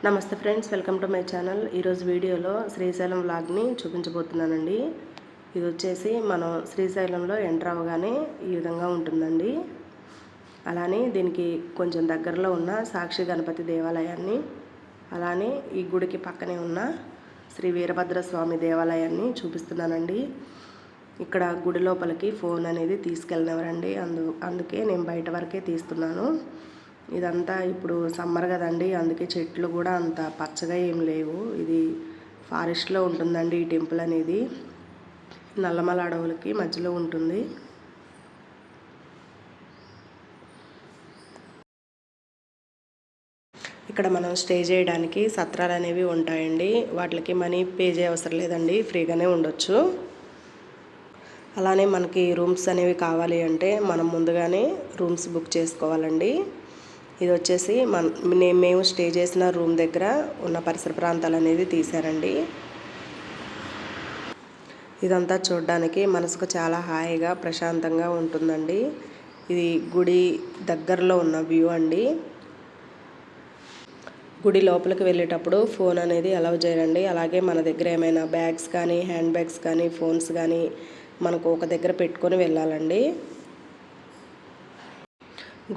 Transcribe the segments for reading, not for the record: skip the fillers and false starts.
నమస్తే friends, welcome to my channel. ఈరోజు వీడియోలో శ్రీశైలం వ్లాగ్ని చూపించబోతున్నానండి. ఇది వచ్చేసి మనం శ్రీశైలంలో ఎంటర్ అవ్వగానే ఈ విధంగా ఉంటుందండి. అలానే దీనికి కొంచెం దగ్గరలో ఉన్న సాక్షి గణపతి దేవాలయాన్ని, అలానే ఈ గుడికి పక్కనే ఉన్న శ్రీ వీరభద్రస్వామి దేవాలయాన్ని చూపిస్తున్నానండి. ఇక్కడ గుడి లోపలికి ఫోన్ అనేది తీసుకెళ్ళినవరండి, అందుకే నేను బయట వరకే తీస్తున్నాను. ఇదంతా ఇప్పుడు సమ్మర్ కదండి, అందుకే చెట్లు కూడా అంత పచ్చగా ఏం లేవు. ఇది ఫారెస్ట్లో ఉంటుందండి ఈ టెంపుల్ అనేది. నల్లమల అడవులకి మధ్యలో ఉంటుంది. ఇక్కడ మనం స్టే చేయడానికి సత్రాలు అనేవి ఉంటాయండి. వాటికి మనీ పే చేయవసరం లేదండి, ఫ్రీగానే ఉండొచ్చు. అలానే మనకి రూమ్స్ అనేవి కావాలి అంటే మనం ముందుగానే రూమ్స్ బుక్ చేసుకోవాలండి. ఇది వచ్చేసి మేము స్టే చేసిన రూమ్ దగ్గర ఉన్న పరిసర ప్రాంతాలు అనేది తీశారండి. ఇదంతా చూడడానికి మనసుకు చాలా హాయిగా ప్రశాంతంగా ఉంటుందండి. ఇది గుడి దగ్గరలో ఉన్న వ్యూ అండి. గుడి లోపలికి వెళ్ళేటప్పుడు ఫోన్ అనేది అలౌ చేయరండి. అలాగే మన దగ్గర ఏమైనా బ్యాగ్స్ కానీ, హ్యాండ్ బ్యాగ్స్ కానీ, ఫోన్స్ కానీ మనకు ఒక దగ్గర పెట్టుకొని వెళ్ళాలండి.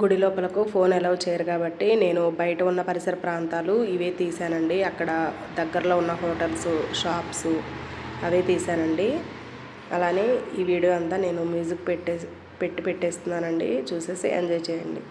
గుడి లోపలకు ఫోన్ అలౌ చేయరు కాబట్టి నేను బయట ఉన్న పరిసర ప్రాంతాలు ఇవే తీసానండి. అక్కడ దగ్గరలో ఉన్న హోటల్స్, షాప్స్ అవే తీసానండి. అలానే ఈ వీడియో అంతా నేను మ్యూజిక్ పెట్టేస్తున్నానండి. చూసేసి ఎంజాయ్ చేయండి.